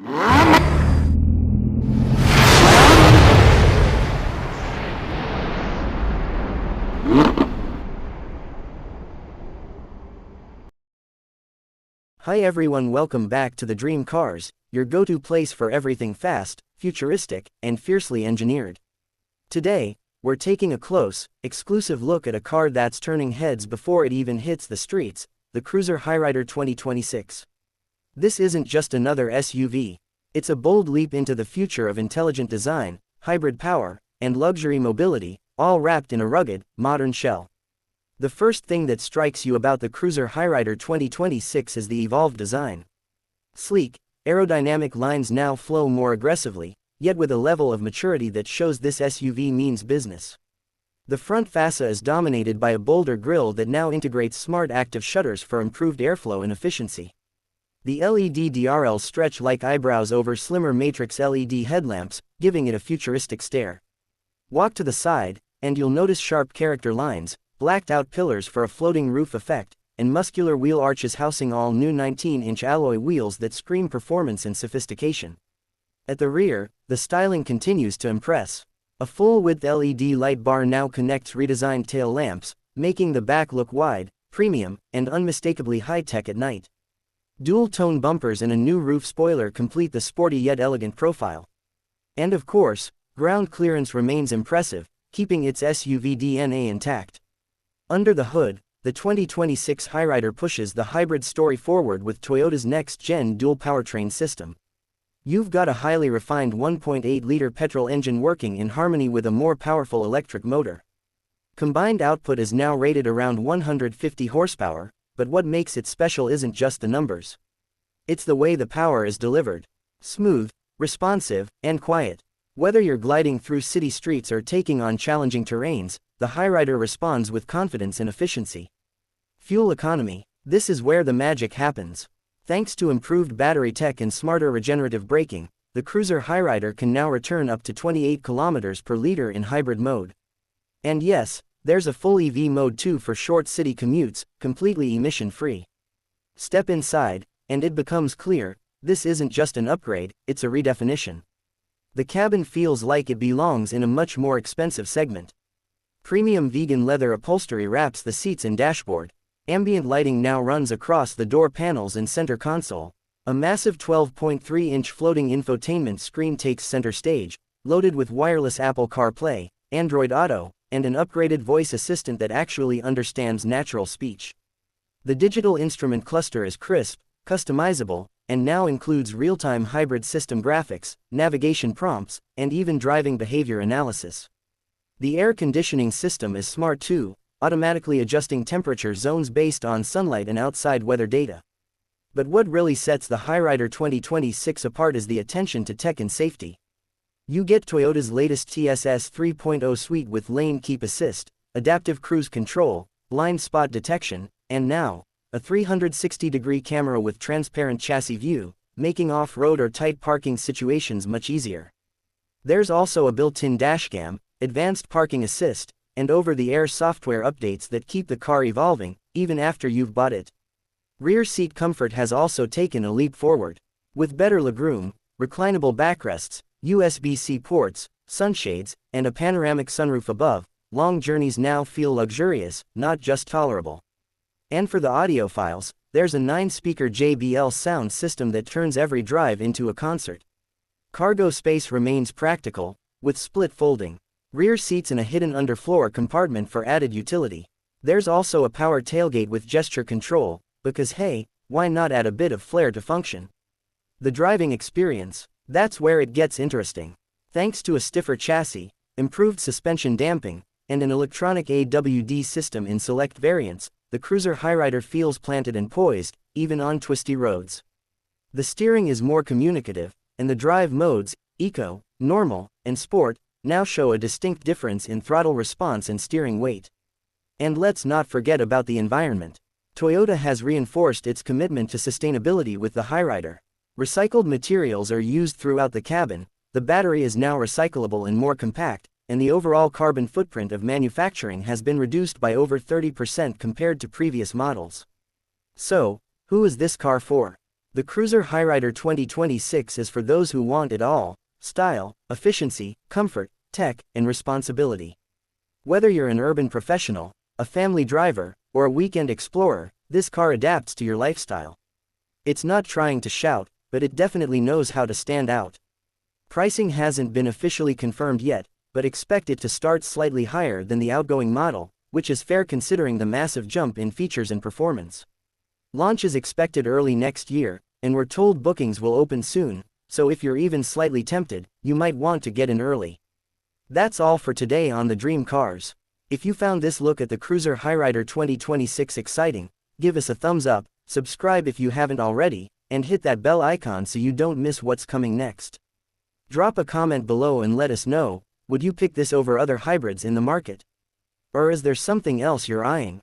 Hi everyone, welcome back to the Dream Cars, your go-to place for everything fast, futuristic, and fiercely engineered. Today, we're taking a close, exclusive look at a car that's turning heads before it even hits the streets, the Cruiser Hyryder 2026. This isn't just another SUV. It's a bold leap into the future of intelligent design, hybrid power, and luxury mobility, all wrapped in a rugged, modern shell. The first thing that strikes you about the Cruiser Hyryder 2026 is the evolved design. Sleek, aerodynamic lines now flow more aggressively, yet with a level of maturity that shows this SUV means business. The front fascia is dominated by a bolder grille that now integrates smart active shutters for improved airflow and efficiency. The LED DRLs stretch like eyebrows over slimmer matrix LED headlamps, giving it a futuristic stare. Walk to the side, and you'll notice sharp character lines, blacked-out pillars for a floating roof effect, and muscular wheel arches housing all new 19-inch alloy wheels that scream performance and sophistication. At the rear, the styling continues to impress. A full-width LED light bar now connects redesigned tail lamps, making the back look wide, premium, and unmistakably high-tech at night. Dual-tone bumpers and a new roof spoiler complete the sporty yet elegant profile. And of course, ground clearance remains impressive, keeping its SUV DNA intact. Under the hood, the 2026 Hyryder pushes the hybrid story forward with Toyota's next-gen dual powertrain system. You've got a highly refined 1.8-liter petrol engine working in harmony with a more powerful electric motor. Combined output is now rated around 150 horsepower, but what makes it special isn't just the numbers. It's the way the power is delivered. Smooth, responsive, and quiet. Whether you're gliding through city streets or taking on challenging terrains, the Hyryder responds with confidence and efficiency. Fuel economy. This is where the magic happens. Thanks to improved battery tech and smarter regenerative braking, the Cruiser Hyryder can now return up to 28 km per liter in hybrid mode. And yes, there's a full EV mode too for short city commutes, completely emission-free. Step inside, and it becomes clear, this isn't just an upgrade, it's a redefinition. The cabin feels like it belongs in a much more expensive segment. Premium vegan leather upholstery wraps the seats and dashboard. Ambient lighting now runs across the door panels and center console. A massive 12.3-inch floating infotainment screen takes center stage, loaded with wireless Apple CarPlay, Android Auto, and an upgraded voice assistant that actually understands natural speech. The digital instrument cluster is crisp, customizable, and now includes real-time hybrid system graphics, navigation prompts, and even driving behavior analysis. The air conditioning system is smart too, automatically adjusting temperature zones based on sunlight and outside weather data. But what really sets the Hyryder 2026 apart is the attention to tech and safety. You get Toyota's latest TSS 3.0 suite with lane keep assist, adaptive cruise control, blind spot detection, and now, a 360-degree camera with transparent chassis view, making off-road or tight parking situations much easier. There's also a built-in dashcam, advanced parking assist, and over-the-air software updates that keep the car evolving, even after you've bought it. Rear seat comfort has also taken a leap forward. With better legroom, reclinable backrests, USB-C ports, sunshades, and a panoramic sunroof above, long journeys now feel luxurious, not just tolerable. And for the audiophiles, there's a 9-speaker JBL sound system that turns every drive into a concert. Cargo space remains practical, with split folding rear seats and a hidden underfloor compartment for added utility. There's also a power tailgate with gesture control, because hey, why not add a bit of flair to function? The driving experience, that's where it gets interesting. Thanks to a stiffer chassis, improved suspension damping, and an electronic AWD system in select variants, the Cruiser Hyryder feels planted and poised, even on twisty roads. The steering is more communicative, and the drive modes, Eco, Normal, and Sport, now show a distinct difference in throttle response and steering weight. And let's not forget about the environment. Toyota has reinforced its commitment to sustainability with the Hyryder. Recycled materials are used throughout the cabin, the battery is now recyclable and more compact, and the overall carbon footprint of manufacturing has been reduced by over 30% compared to previous models. So, who is this car for? The Cruiser Hyryder 2026 is for those who want it all: style, efficiency, comfort, tech, and responsibility. Whether you're an urban professional, a family driver, or a weekend explorer, this car adapts to your lifestyle. It's not trying to shout, but it definitely knows how to stand out. Pricing hasn't been officially confirmed yet, but expect it to start slightly higher than the outgoing model, which is fair considering the massive jump in features and performance. Launch is expected early next year, and we're told bookings will open soon, so if you're even slightly tempted, you might want to get in early. That's all for today on the Dream Cars. If you found this look at the Cruiser Hyryder 2026 exciting, give us a thumbs up, subscribe if you haven't already, and hit that bell icon so you don't miss what's coming next. Drop a comment below and let us know, would you pick this over other hybrids in the market? Or is there something else you're eyeing?